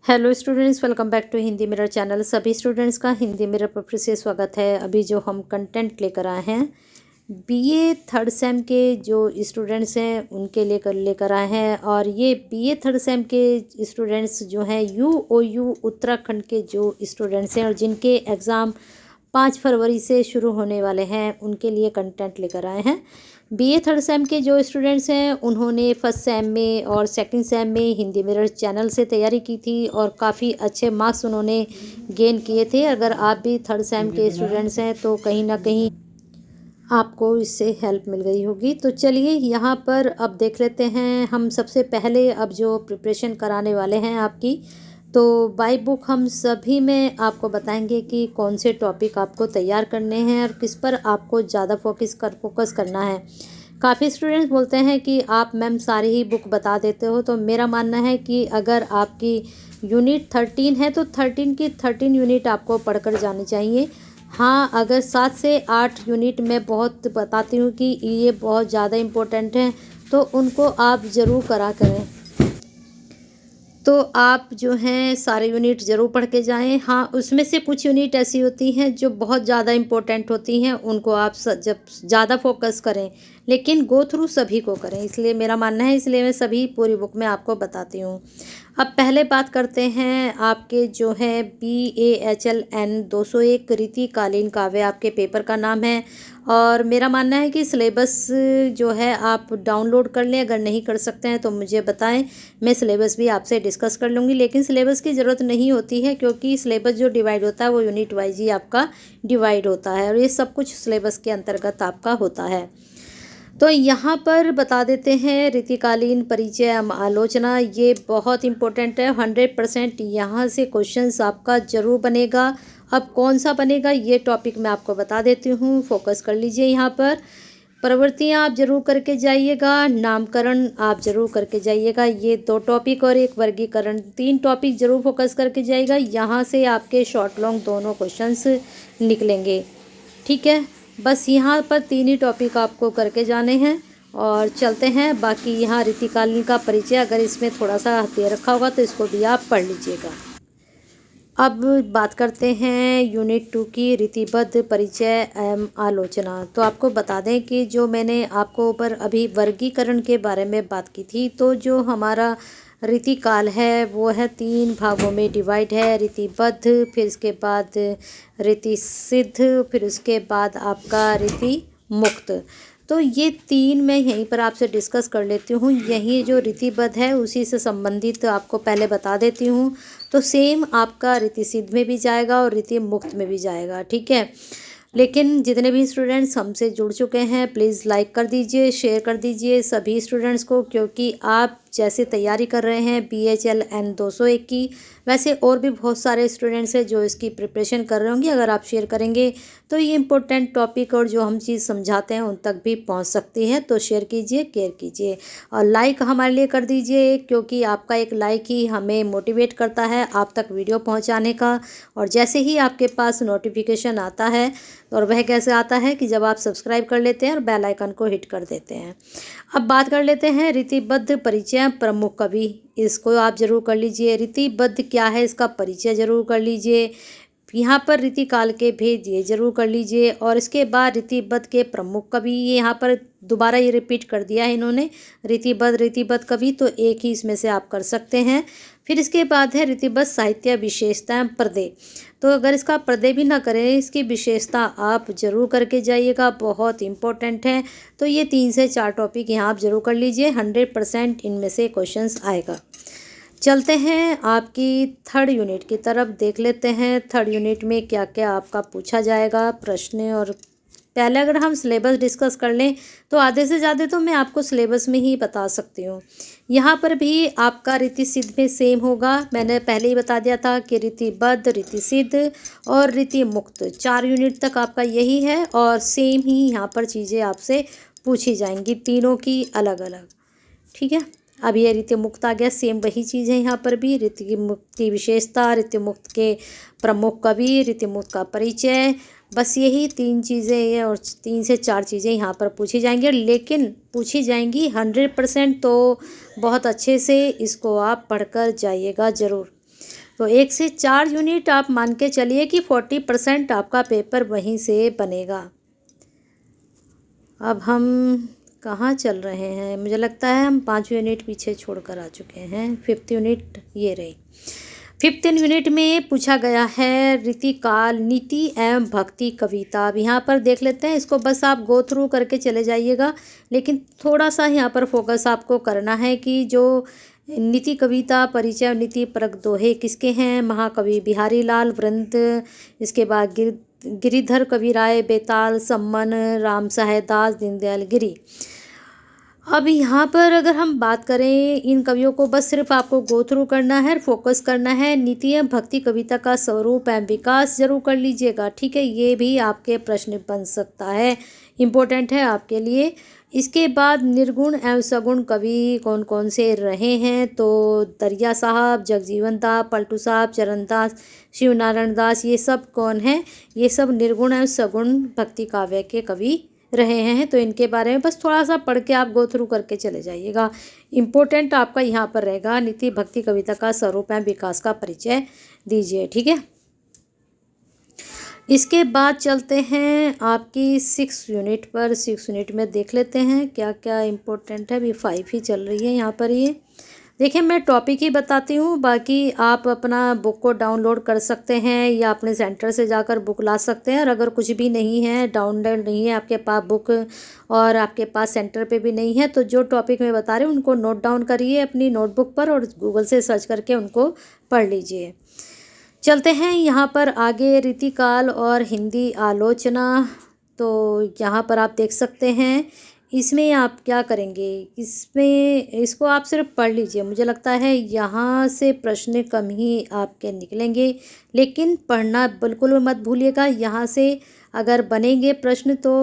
Hello students, welcome back to Hindi mirror channel. सभी students का Hindi mirror पर फिर से स्वागत है। अभी जो हम कंटेंट लेकर आए हैं बीए थर्ड सेम के जो स्टूडेंट्स हैं उनके लेकर आए हैं। और ये बीए थर्ड सेम के स्टूडेंट्स जो हैं यूओयू उत्तराखंड के जो स्टूडेंट्स हैं और जिनके एग्ज़ाम 5 फरवरी से शुरू होने वाले हैं उनके लिए कंटेंट लेकर आए हैं। बीए थर्ड सेम के जो स्टूडेंट्स हैं उन्होंने फर्स्ट सेम में और सेकंड सेम में हिंदी मिरर चैनल से तैयारी की थी और काफ़ी अच्छे मार्क्स उन्होंने गेन किए थे। अगर आप भी थर्ड सेम के स्टूडेंट्स हैं तो कहीं ना कहीं आपको इससे हेल्प मिल गई होगी। तो चलिए यहाँ पर अब देख लेते हैं। हम सबसे पहले अब जो प्रिपरेशन कराने वाले हैं आपकी, तो बाय बुक हम सभी में आपको बताएंगे कि कौन से टॉपिक आपको तैयार करने हैं और किस पर आपको ज़्यादा फोकस करना है। काफ़ी स्टूडेंट्स बोलते हैं कि आप मैम सारी ही बुक बता देते हो, तो मेरा मानना है कि अगर आपकी यूनिट 13 है तो 13 की 13 यूनिट आपको पढ़कर जानी चाहिए। हाँ, अगर 7 से 8 यूनिट मैं बहुत बताती हूँ कि ये बहुत ज़्यादा इम्पोर्टेंट हैं तो उनको आप ज़रूर करा करें। तो आप जो हैं सारे यूनिट ज़रूर पढ़ के जाएं। हाँ, उसमें से कुछ यूनिट ऐसी होती हैं जो बहुत ज़्यादा इम्पोर्टेंट होती हैं, उनको आप जब ज़्यादा फोकस करें, लेकिन गो थ्रू सभी को करें। इसलिए मेरा मानना है, इसलिए मैं सभी पूरी बुक में आपको बताती हूँ। अब पहले बात करते हैं आपके जो है BAHLN 201 रीतिकालीन काव्य आपके पेपर का नाम है। और मेरा मानना है कि सिलेबस जो है आप डाउनलोड कर लें। अगर नहीं कर सकते हैं तो मुझे बताएं, मैं सिलेबस भी आपसे डिस्कस कर लूँगी। लेकिन सिलेबस की ज़रूरत नहीं होती है क्योंकि सिलेबस जो डिवाइड होता है वो यूनिट वाइज ही आपका डिवाइड होता है और ये सब कुछ सिलेबस के अंतर्गत आपका होता है। तो यहाँ पर बता देते हैं रीतिकालीन परिचय आलोचना, ये बहुत इम्पोर्टेंट है। 100% यहाँ से क्वेश्चंस आपका ज़रूर बनेगा। अब कौन सा बनेगा ये टॉपिक मैं आपको बता देती हूँ, फोकस कर लीजिए। यहाँ पर प्रवृत्तियाँ आप जरूर करके जाइएगा, नामकरण आप जरूर करके जाइएगा, ये 2 टॉपिक और एक वर्गीकरण, 3 टॉपिक जरूर फोकस करके जाइएगा। यहाँ से आपके शॉर्ट लॉन्ग दोनों क्वेश्चंस निकलेंगे, ठीक है। बस यहाँ पर 3 ही टॉपिक आपको करके जाने हैं और चलते हैं। बाकी यहाँ रीतिकालीन का परिचय अगर इसमें थोड़ा सा दे रखा होगा तो इसको भी आप पढ़ लीजिएगा। अब बात करते हैं यूनिट 2 की रीतिबद्ध परिचय एवं आलोचना। तो आपको बता दें कि जो मैंने आपको ऊपर अभी वर्गीकरण के बारे में बात की थी, तो जो हमारा रीतिकाल है वो है 3 भागों में डिवाइड है। रीतिबद्ध, फिर इसके बाद रीति सिद्ध, फिर उसके बाद आपका रीति मुक्त। तो ये 3 मैं यहीं पर आपसे डिस्कस कर लेती हूँ। यही जो रीतिबद्ध है उसी से संबंधित आपको पहले बता देती हूँ। तो सेम आपका रीति सिद्ध में भी जाएगा और रीति मुक्त में भी जाएगा, ठीक है। लेकिन जितने भी स्टूडेंट्स हमसे जुड़ चुके हैं प्लीज़ लाइक कर दीजिए, शेयर कर दीजिए सभी स्टूडेंट्स को, क्योंकि आप जैसे तैयारी कर रहे हैं BHLN 201 की, वैसे और भी बहुत सारे स्टूडेंट्स हैं जो इसकी प्रिपरेशन कर रहे होंगे। अगर आप शेयर करेंगे तो ये इम्पोर्टेंट टॉपिक और जो हम चीज़ समझाते हैं उन तक भी पहुंच सकती है। तो शेयर कीजिए, केयर कीजिए और लाइक हमारे लिए कर दीजिए, क्योंकि आपका एक लाइक ही हमें मोटिवेट करता है आप तक वीडियो पहुँचाने का। और जैसे ही आपके पास नोटिफिकेशन आता है, और वह कैसे आता है कि जब आप सब्सक्राइब कर लेते हैं और बेल आइकन को हिट कर देते हैं। अब बात कर लेते हैं रीतिबद्ध परिचय प्रमुख कवि, इसको आप जरूर कर लीजिए। रीतिबद्ध क्या है इसका परिचय जरूर कर लीजिए। यहाँ पर रीतिकाल के भेद ये जरूर कर लीजिए। और इसके बाद रीतिबद्ध के प्रमुख कवि, ये यहाँ पर दोबारा ये रिपीट कर दिया है इन्होंने, रीतिबद्ध कवि, तो एक ही इसमें से आप कर सकते हैं। फिर इसके बाद है रीतिबद्ध साहित्य विशेषताएं पर्दे। तो अगर इसका पर्दे भी ना करें, इसकी विशेषता आप जरूर करके जाइएगा, बहुत इंपॉर्टेंट है। तो ये 3 से 4 टॉपिक यहाँ आप जरूर कर लीजिए, 100% इनमें से क्वेश्चंस आएगा। चलते हैं आपकी थर्ड यूनिट की तरफ, देख लेते हैं थर्ड यूनिट में क्या क्या आपका पूछा जाएगा प्रश्न। और पहले अगर हम सिलेबस डिस्कस कर लें तो आधे से ज़्यादा तो मैं आपको सिलेबस में ही बता सकती हूँ। यहाँ पर भी आपका रीति सिद्ध में सेम होगा। मैंने पहले ही बता दिया था कि रीतिबद्ध, रीति सिद्ध और रीति मुक्त 4 यूनिट तक आपका यही है और सेम ही यहाँ पर चीज़ें आपसे पूछी जाएंगी, तीनों की अलग अलग, ठीक है। अब ये रीति मुक्त आ गया, सेम वही चीज़ है यहाँ पर भी। रीति मुक्त की विशेषता, रीति मुक्त के प्रमुख कवि, रीति मुक्त का परिचय, बस यही 3 चीज़ें हैं और 3 से 4 चीज़ें यहाँ पर पूछी जाएंगी। लेकिन पूछी जाएंगी 100%, तो बहुत अच्छे से इसको आप पढ़कर जाइएगा ज़रूर। तो 1 से 4 यूनिट आप मान के चलिए कि 40% आपका पेपर वहीं से बनेगा। अब हम कहाँ चल रहे हैं, मुझे लगता है हम 5 यूनिट पीछे छोड़कर आ चुके हैं। 5th यूनिट ये रही। 5th यूनिट में पूछा गया है रीतिकाल, नीति एवं भक्ति कविता। अब यहाँ पर देख लेते हैं, इसको बस आप गो थ्रू करके चले जाइएगा, लेकिन थोड़ा सा यहाँ पर फोकस आपको करना है कि जो नीति कविता, परिचय और नीति परक दोहे किसके हैं। महाकवि बिहारी लाल वृंद, इसके बाद गिरिधर कविराय बेताल, सम्मन, राम सहाय दास, दीनदयाल गिरी। अब यहाँ पर अगर हम बात करें इन कवियों को, बस सिर्फ आपको गो थ्रू करना है, फोकस करना है। नीति एवं भक्ति कविता का स्वरूप एवं विकास जरूर कर लीजिएगा, ठीक है। ये भी आपके प्रश्न बन सकता है, इम्पोर्टेंट है आपके लिए। इसके बाद निर्गुण एवं सगुण कवि कौन कौन से रहे हैं, तो दरिया साहब, जगजीवन दास, पलटू साहब, चरण दास, शिवनारायण दास, ये सब कौन हैं, ये सब निर्गुण एवं सगुण भक्ति काव्य के कवि रहे हैं। तो इनके बारे में बस थोड़ा सा पढ़ के आप गो थ्रू करके चले जाइएगा। इम्पोर्टेंट आपका यहाँ पर रहेगा नीति भक्ति कविता का स्वरूप एवं विकास का परिचय दीजिए, ठीक है। इसके बाद चलते हैं आपकी 6 यूनिट पर। 6 यूनिट में देख लेते हैं क्या क्या इम्पोर्टेंट है। अभी 5 ही चल रही है यहाँ पर। ये देखिए, मैं टॉपिक ही बताती हूँ, बाकी आप अपना बुक को डाउनलोड कर सकते हैं या अपने सेंटर से जाकर बुक ला सकते हैं। और अगर कुछ भी नहीं है, डाउनलोड नहीं है आपके पास बुक और आपके पास सेंटर पे भी नहीं है, तो जो टॉपिक मैं बता रही हूँ उनको नोट डाउन करिए अपनी नोटबुक पर और गूगल से सर्च करके उनको पढ़ लीजिए। चलते हैं यहाँ पर आगे, रीतिकाल और हिंदी आलोचना। तो यहाँ पर आप देख सकते हैं, इसमें आप क्या करेंगे, इसमें इसको आप सिर्फ पढ़ लीजिए। मुझे लगता है यहाँ से प्रश्न कम ही आपके निकलेंगे, लेकिन पढ़ना बिल्कुल मत भूलिएगा। यहाँ से अगर बनेंगे प्रश्न तो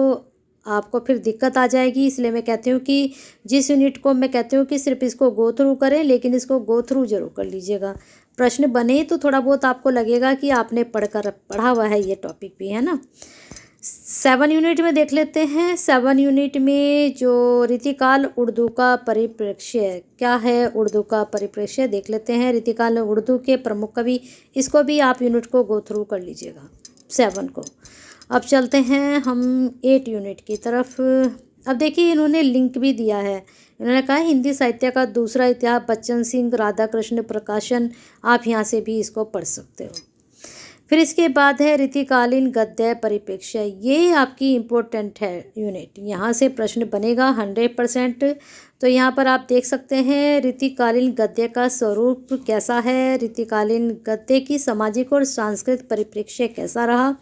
आपको फिर दिक्कत आ जाएगी। इसलिए मैं कहती हूँ कि जिस यूनिट को मैं कहती हूँ कि सिर्फ इसको गो थ्रू करें, लेकिन इसको गो थ्रू जरूर कर लीजिएगा। प्रश्न बने तो थोड़ा बहुत आपको लगेगा कि आपने पढ़ा हुआ है ये टॉपिक भी, है ना। 7 यूनिट में देख लेते हैं। 7 यूनिट में जो रीतिकाल उर्दू का परिप्रेक्ष्य, क्या है उर्दू का परिप्रेक्ष्य, देख लेते हैं। रीतिकाल उर्दू के प्रमुख कवि, इसको भी आप यूनिट को गो थ्रू कर लीजिएगा 7 को। अब चलते हैं हम 8 यूनिट की तरफ। अब देखिए, इन्होंने लिंक भी दिया है। इन्होंने कहा हिंदी साहित्य का दूसरा इतिहास, बच्चन सिंह राधाकृष्ण प्रकाशन। आप यहाँ से भी इसको पढ़ सकते हो। फिर इसके बाद है रीतिकालीन गद्य परिप्रेक्ष्य। ये आपकी इम्पोर्टेंट है यूनिट, यहाँ से प्रश्न बनेगा 100%। तो यहाँ पर आप देख सकते हैं रीतिकालीन गद्य का स्वरूप कैसा है, रीतिकालीन गद्य की सामाजिक और सांस्कृतिक परिप्रेक्ष्य कैसा रहा।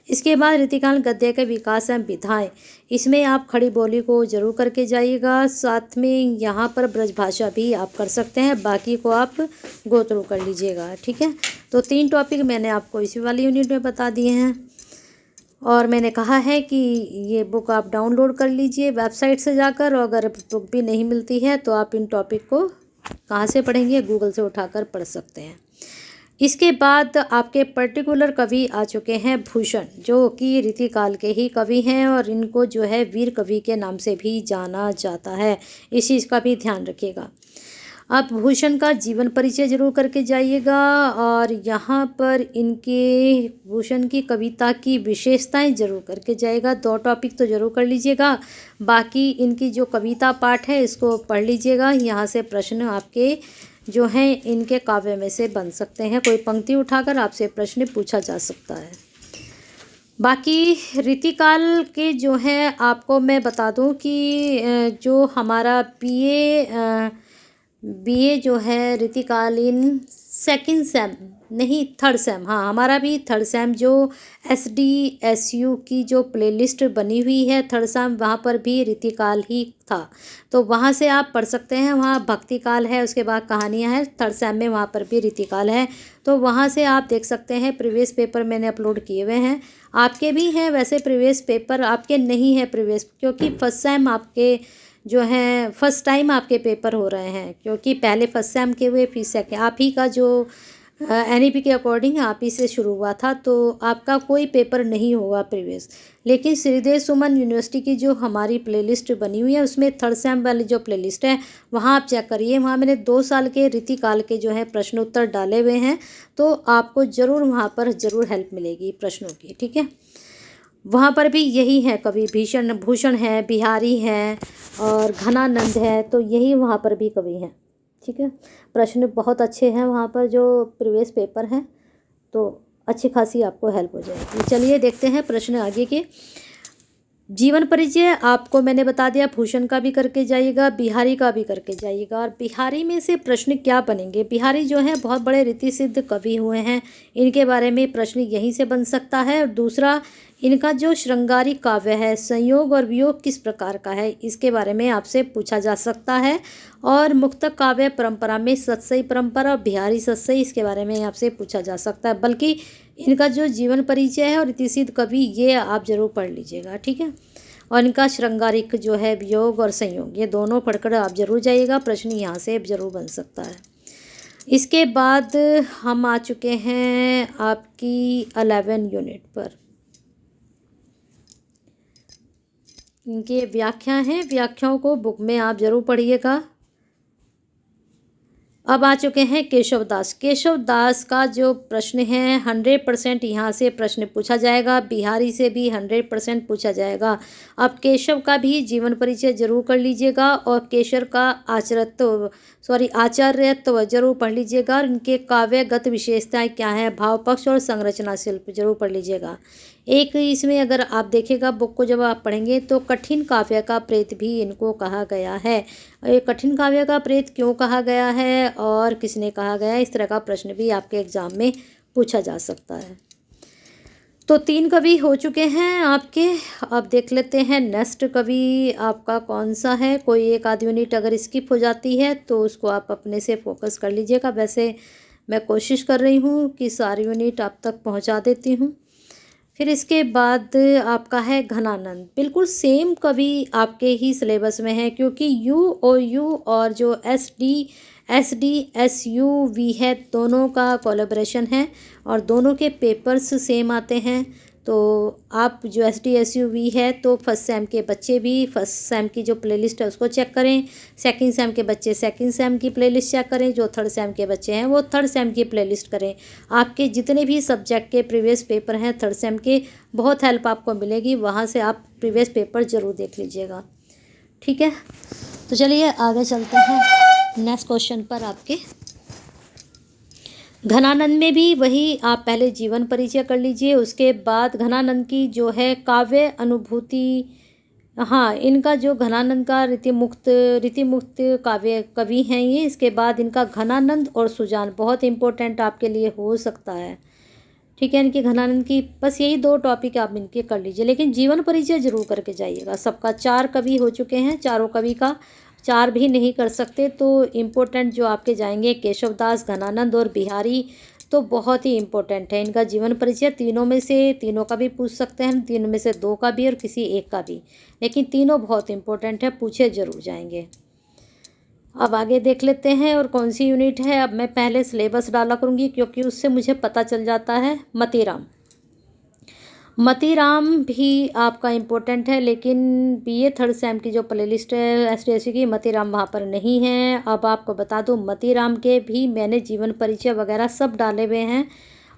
इसके बाद रीतिकालीन गद्य के विकास एवं विधाएं, इसमें आप खड़ी बोली को जरूर करके जाइएगा। साथ में यहाँ पर ब्रजभाषा भी आप कर सकते हैं, बाकी को आप गो थ्रू कर लीजिएगा, ठीक है। तो 3 टॉपिक मैंने आपको इसी वाली यूनिट में बता दिए हैं। और मैंने कहा है कि ये बुक आप डाउनलोड कर लीजिए वेबसाइट से जाकर, और अगर बुक भी नहीं मिलती है तो आप इन टॉपिक को कहाँ से पढ़ेंगे, गूगल से उठाकर पढ़ सकते हैं। इसके बाद आपके पर्टिकुलर कवि आ चुके हैं भूषण, जो कि रीतिकाल के ही कवि हैं और इनको जो है वीर कवि के नाम से भी जाना जाता है। इस चीज़ का भी ध्यान रखिएगा। आप भूषण का जीवन परिचय जरूर करके जाइएगा, और यहाँ पर इनके भूषण की कविता की विशेषताएं जरूर करके जाइएगा। 2 टॉपिक तो जरूर कर लीजिएगा, बाकी इनकी जो कविता पाठ है इसको पढ़ लीजिएगा। यहाँ से प्रश्न आपके जो हैं इनके काव्य में से बन सकते हैं, कोई पंक्ति उठाकर आपसे प्रश्न पूछा जा सकता है। बाकी रीतिकाल के जो हैं आपको मैं बता दूं कि जो हमारा बीए जो है रीतिकालीन 2nd सेम नहीं 3rd सेम, हाँ हमारा भी 3rd सेम जो SDSU की जो प्लेलिस्ट बनी हुई है 3rd सेम, वहाँ पर भी रीतिकाल ही था। तो वहाँ से आप पढ़ सकते हैं, वहाँ भक्तिकाल है, उसके बाद कहानियाँ हैं। 3rd सेम में वहाँ पर भी रीतिकाल है, तो वहाँ से आप देख सकते हैं। प्रीवियस पेपर मैंने अपलोड किए हुए हैं, आपके भी हैं वैसे प्रीवियस पेपर, आपके नहीं है प्रीवियस, क्योंकि 1st सेम आपके जो हैं फर्स्ट टाइम आपके पेपर हो रहे हैं, क्योंकि पहले 1st सेम के हुए, फिर सेकेंड आप ही का जो एनईपी के अकॉर्डिंग आप ही से शुरू हुआ था, तो आपका कोई पेपर नहीं होगा प्रीवियस। लेकिन श्रीदेव सुमन यूनिवर्सिटी की जो हमारी प्लेलिस्ट बनी हुई है उसमें थर्ड सेम वाली जो प्लेलिस्ट है वहाँ आप चेक करिए, वहाँ मैंने 2 साल के रीतिकाल के जो है प्रश्न उत्तर डाले हुए हैं, तो आपको ज़रूर वहाँ पर ज़रूर हेल्प मिलेगी प्रश्नों की, ठीक है। वहाँ पर भी यही है, कवि भीषण भूषण है, बिहारी है और घनानंद है, तो यही वहाँ पर भी कवि हैं, ठीक है। प्रश्न बहुत अच्छे हैं वहाँ पर जो प्रीवियस पेपर हैं, तो अच्छी खासी आपको हेल्प हो जाएगी। चलिए देखते हैं प्रश्न आगे के। जीवन परिचय आपको मैंने बता दिया, भूषण का भी करके जाइएगा, बिहारी का भी करके जाइएगा। और बिहारी में से प्रश्न क्या बनेंगे, बिहारी जो है बहुत बड़े रीति सिद्ध कवि हुए हैं, इनके बारे में प्रश्न यहीं से बन सकता है। और दूसरा, इनका जो श्रृंगारिक काव्य है संयोग और वियोग किस प्रकार का है, इसके बारे में आपसे पूछा जा सकता है। और मुक्तक काव्य परंपरा में सतसई परंपरा और बिहारी सतसई, इसके बारे में आपसे पूछा जा सकता है। बल्कि इनका जो जीवन परिचय है और रीति सिद्ध कवि, ये आप जरूर पढ़ लीजिएगा, ठीक है। और इनका श्रृंगारिक जो है वियोग और संयोग, ये दोनों पढ़कर आप जरूर जाइएगा, प्रश्न यहाँ से जरूर बन सकता है। इसके बाद हम आ चुके हैं आपकी 11 यूनिट पर। इनके व्याख्या हैं, व्याख्याओं को बुक में आप जरूर पढ़िएगा। अब आ चुके हैं केशव दास। केशव दास का जो प्रश्न है 100% यहाँ से प्रश्न पूछा जाएगा, बिहारी से भी 100% पूछा जाएगा। अब केशव का भी जीवन परिचय जरूर कर लीजिएगा और केशव का आचार्यत्व जरूर पढ़ लीजिएगा। और इनके काव्यगत विशेषताएं क्या हैं, भाव पक्ष और संरचना शिल्प जरूर पढ़ लीजिएगा। एक इसमें अगर आप देखेगा बुक को जब आप पढ़ेंगे तो कठिन काव्य का प्रेत भी इनको कहा गया है। ये कठिन काव्य का प्रेत क्यों कहा गया है और किसने कहा गया है, इस तरह का प्रश्न भी आपके एग्जाम में पूछा जा सकता है। तो 3 कवि हो चुके हैं आपके। अब देख लेते हैं नेक्स्ट कवि आपका कौन सा है। कोई एक आध यूनिट अगर स्किप हो जाती है तो उसको आप अपने से फोकस कर लीजिएगा। वैसे मैं कोशिश कर रही हूँ कि सारी यूनिट आप तक पहुँचा देती हूँ। फिर इसके बाद आपका है घनानंद। बिल्कुल सेम कवि आपके ही सिलेबस में है, क्योंकि यू और जो SDSUV है, दोनों का कोलैबोरेशन है और दोनों के पेपर्स सेम आते हैं। तो आप जो SDSUV है तो फर्स्ट सेम के बच्चे भी फर्स्ट सेम की जो प्लेलिस्ट है उसको चेक करें, सेकंड सेम के बच्चे सेकंड सेम की प्लेलिस्ट चेक करें, जो थर्ड सेम के बच्चे हैं वो थर्ड सेम की प्लेलिस्ट करें। आपके जितने भी सब्जेक्ट के प्रीवियस पेपर हैं थर्ड सेम के, बहुत हेल्प आपको मिलेगी, वहाँ से आप प्रीवियस पेपर ज़रूर देख लीजिएगा, ठीक है। तो चलिए आगे चलते हैं नेक्स्ट क्वेश्चन पर आपके। घनानंद में भी वही आप पहले जीवन परिचय कर लीजिए, उसके बाद घनानंद की जो है काव्य अनुभूति, हाँ इनका जो घनानंद का रीतिमुक्त काव्य कवि हैं ये। इसके बाद इनका घनानंद और सुजान बहुत इंपॉर्टेंट आपके लिए हो सकता है, ठीक है। इनकी घनानंद की बस यही 2 टॉपिक आप इनके कर लीजिए, लेकिन जीवन परिचय जरूर करके जाइएगा सबका। 4 कवि हो चुके हैं, चारों कवि का 4 भी नहीं कर सकते तो इम्पोर्टेंट जो आपके जाएंगे केशव दास, घनानंद और बिहारी, तो बहुत ही इम्पोर्टेंट है इनका जीवन परिचय। तीनों में से तीनों का भी पूछ सकते हैं, तीनों में से 2 का भी और किसी एक का भी, लेकिन तीनों बहुत इम्पोर्टेंट है, पूछे जरूर जाएंगे। अब आगे देख लेते हैं और कौन सी यूनिट है। अब मैं पहले सिलेबस डाला करूँगी क्योंकि उससे मुझे पता चल जाता है। मतीराम भी आपका इम्पोर्टेंट है, लेकिन BA थर्ड सेम की जो प्लेलिस्ट है SDSU की, मतीराम वहाँ पर नहीं है। अब आपको बता दूँ मतीराम के भी मैंने जीवन परिचय वगैरह सब डाले हुए हैं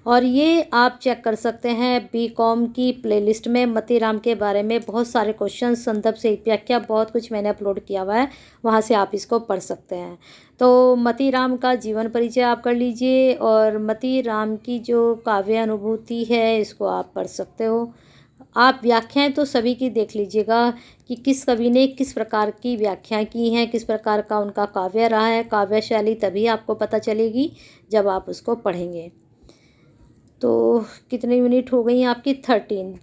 और ये आप चेक कर सकते हैं BCom की प्लेलिस्ट में। मतीराम के बारे में बहुत सारे क्वेश्चन, संदर्भ से व्याख्या, बहुत कुछ मैंने अपलोड किया हुआ है, वहाँ से आप इसको पढ़ सकते हैं। तो मतीराम का जीवन परिचय आप कर लीजिए और मतीराम की जो काव्य अनुभूति है इसको आप पढ़ सकते हो। आप व्याख्याएं तो सभी की देख लीजिएगा कि किस कवि ने किस प्रकार की व्याख्याएं की हैं, किस प्रकार का उनका काव्य रहा है, काव्य शैली, तभी आपको पता चलेगी जब आप उसको पढ़ेंगे। तो कितने यूनिट हो गई आपकी 13।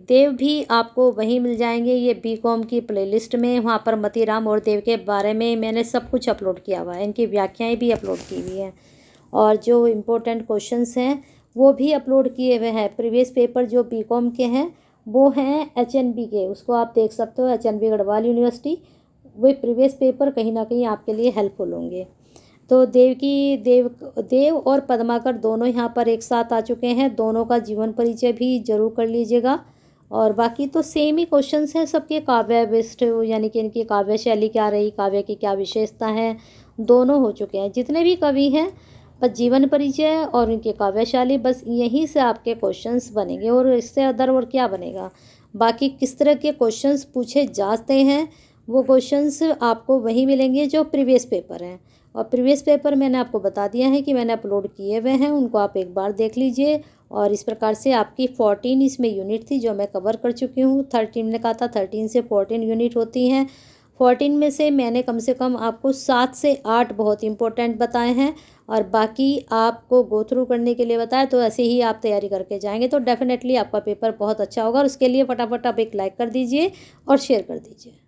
देव भी आपको वहीं मिल जाएंगे, ये BCom की प्लेलिस्ट में। वहाँ पर मतीराम और देव के बारे में मैंने सब कुछ अपलोड किया हुआ है, इनकी व्याख्याएं भी अपलोड की हुई हैं और जो इम्पोर्टेंट क्वेश्चंस हैं वो भी अपलोड किए हुए हैं। प्रीवियस पेपर जो BCom के हैं वो हैं HNB के, उसको आप देख सकते हो, HNB गढ़वाल यूनिवर्सिटी। वे प्रीवियस पेपर कहीं ना कहीं आपके लिए हेल्पफुल होंगे। तो देव और पद्माकर दोनों यहाँ पर एक साथ आ चुके हैं। दोनों का जीवन परिचय भी जरूर कर लीजिएगा। और बाकी तो सेम ही क्वेश्चंस हैं सबके, काव्य बेस्ड, यानी कि इनकी काव्य शैली क्या रही, काव्य की क्या विशेषता है, दोनों हो चुके हैं। जितने भी कवि हैं बस जीवन परिचय और उनकी काव्य शैली, बस यहीं से आपके क्वेश्चंस बनेंगे और इससे अदर और क्या बनेगा। बाकी किस तरह के क्वेश्चंस पूछे जाते हैं वो क्वेश्चंस आपको वही मिलेंगे जो प्रीवियस पेपर हैं। और प्रीवियस पेपर मैंने आपको बता दिया है कि मैंने अपलोड किए हुए हैं, उनको आप एक बार देख लीजिए। और इस प्रकार से आपकी 14 इसमें यूनिट थी जो मैं कवर कर चुकी हूँ। 13 ने कहा था 13 से 14 यूनिट होती हैं। 14 में से मैंने कम से कम आपको 7 से 8 बहुत इंपॉर्टेंट बताए हैं और बाकी आपको गो थ्रू करने के लिए बताया। तो ऐसे ही आप तैयारी करके जाएंगे तो डेफिनेटली आपका पेपर बहुत अच्छा होगा। और उसके लिए फटाफट आप एक लाइक कर दीजिए और शेयर कर दीजिए।